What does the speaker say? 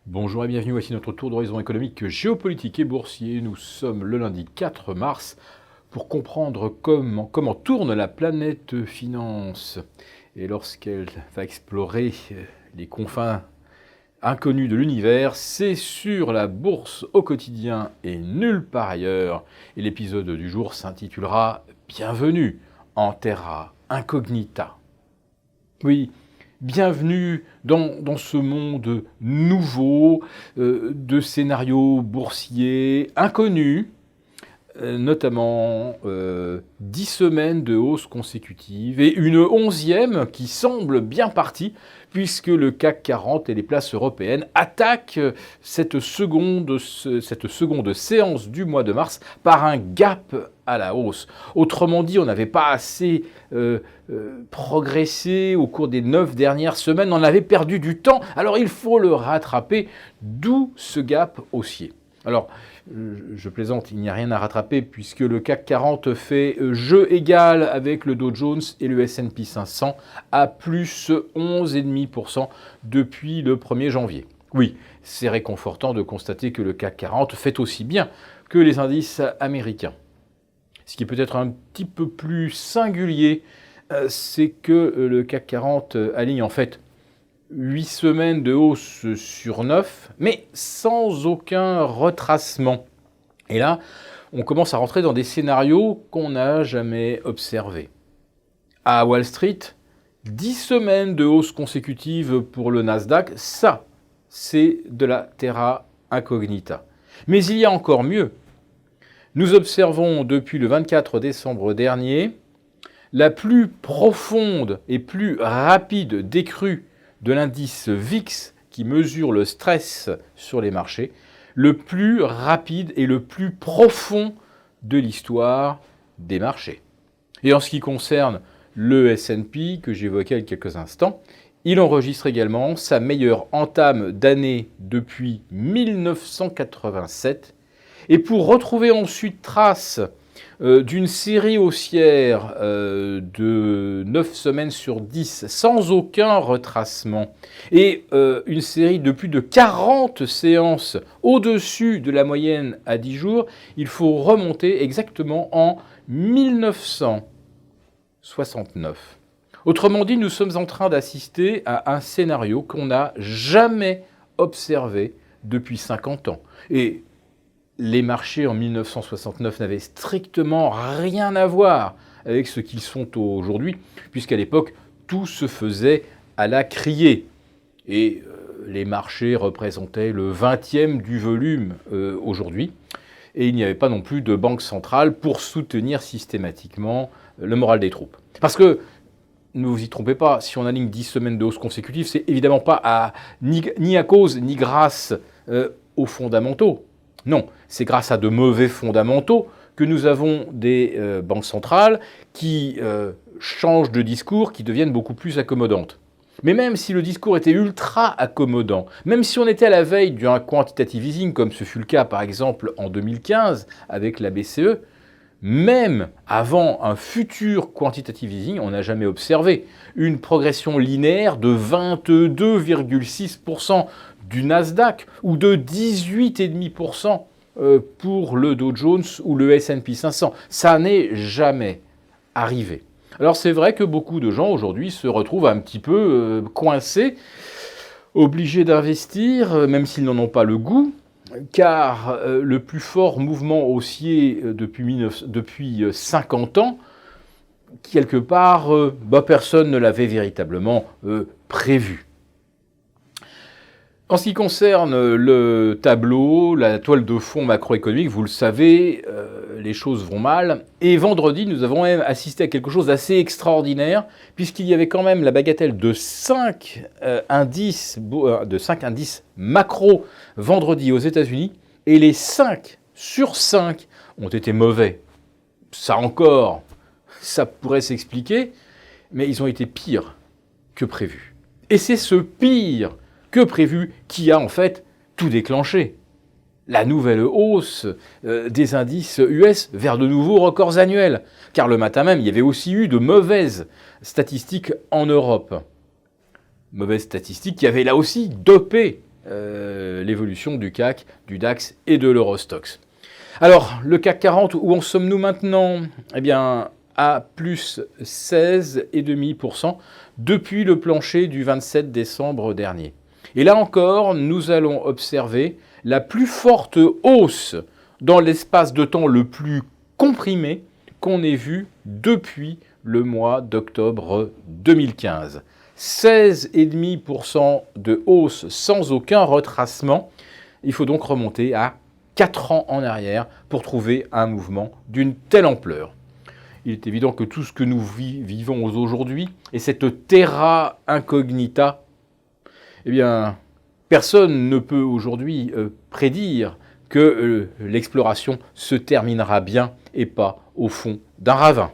Bonjour et bienvenue, voici notre tour d'horizon économique, géopolitique et boursier. Nous sommes le lundi 4 mars pour comprendre comment tourne la planète finance. Et lorsqu'elle va explorer les confins inconnus de l'univers, c'est sur la bourse au quotidien et nulle part ailleurs. Et l'épisode du jour s'intitulera « Bienvenue en Terra Incognita ». Oui, bienvenue dans ce monde nouveau de scénarios boursiers inconnus, notamment 10 semaines de hausse consécutive et une 11e qui semble bien partie puisque le CAC 40 et les places européennes attaquent cette seconde séance du mois de mars par un gap à la hausse. Autrement dit, on n'avait pas assez progressé au cours des 9 dernières semaines, on avait perdu du temps, alors il faut le rattraper, d'où ce gap haussier. Alors, je plaisante, il n'y a rien à rattraper puisque le CAC 40 fait jeu égal avec le Dow Jones et le S&P 500 à plus 11,5% depuis le 1er janvier. Oui, c'est réconfortant de constater que le CAC 40 fait aussi bien que les indices américains. Ce qui est peut-être un petit peu plus singulier, c'est que le CAC 40 aligne en fait 8 semaines de hausse sur 9, mais sans aucun retracement. Et là, on commence à rentrer dans des scénarios qu'on n'a jamais observés. À Wall Street, 10 semaines de hausse consécutive pour le Nasdaq, ça, c'est de la terra incognita. Mais il y a encore mieux. Nous observons depuis le 24 décembre dernier la plus profonde et plus rapide décrue de l'indice VIX qui mesure le stress sur les marchés, le plus rapide et le plus profond de l'histoire des marchés. Et en ce qui concerne le S&P que j'évoquais il y a quelques instants, il enregistre également sa meilleure entame d'année depuis 1987. Et pour retrouver ensuite trace d'une série haussière de 9 semaines sur 10 sans aucun retracement et une série de plus de 40 séances au-dessus de la moyenne à 10 jours, il faut remonter exactement en 1969. Autrement dit, nous sommes en train d'assister à un scénario qu'on n'a jamais observé depuis 50 ans. Et les marchés en 1969 n'avaient strictement rien à voir avec ce qu'ils sont aujourd'hui, puisqu'à l'époque, tout se faisait à la criée. Et les marchés représentaient le 20e du volume aujourd'hui. Et il n'y avait pas non plus de banque centrale pour soutenir systématiquement le moral des troupes. Parce que, ne vous y trompez pas, si on aligne 10 semaines de hausse consécutive, c'est évidemment pas ni à cause ni grâce aux fondamentaux. Non, c'est grâce à de mauvais fondamentaux que nous avons des banques centrales qui changent de discours, qui deviennent beaucoup plus accommodantes. Mais même si le discours était ultra accommodant, même si on était à la veille d'un quantitative easing, comme ce fut le cas par exemple en 2015 avec la BCE, même avant un futur quantitative easing, on n'a jamais observé une progression linéaire de 22,6% du Nasdaq ou de 18,5% pour le Dow Jones ou le S&P 500. Ça n'est jamais arrivé. Alors c'est vrai que beaucoup de gens aujourd'hui se retrouvent un petit peu coincés, obligés d'investir, même s'ils n'en ont pas le goût, car le plus fort mouvement haussier depuis 50 ans, quelque part, personne ne l'avait véritablement prévu. En ce qui concerne le tableau, la toile de fond macroéconomique, vous le savez, les choses vont mal. Et vendredi, nous avons même assisté à quelque chose d'assez extraordinaire, puisqu'il y avait quand même la bagatelle de 5 indices macro vendredi aux États-Unis, et les 5 sur 5 ont été mauvais. Ça encore, ça pourrait s'expliquer, mais ils ont été pires que prévu. Et c'est ce pire que prévu qui a en fait tout déclenché. La nouvelle hausse des indices US vers de nouveaux records annuels. Car le matin même, il y avait aussi eu de mauvaises statistiques en Europe. Mauvaises statistiques qui avaient là aussi dopé l'évolution du CAC, du DAX et de l'Eurostoxx. Alors, le CAC 40, où en sommes-nous maintenant? Eh bien, à plus 16,5% depuis le plancher du 27 décembre dernier. Et là encore, nous allons observer la plus forte hausse dans l'espace de temps le plus comprimé qu'on ait vu depuis le mois d'octobre 2015. 16,5% de hausse sans aucun retracement. Il faut donc remonter à 4 ans en arrière pour trouver un mouvement d'une telle ampleur. Il est évident que tout ce que nous vivons aujourd'hui et cette terra incognita, eh bien, personne ne peut aujourd'hui prédire que l'exploration se terminera bien et pas au fond d'un ravin.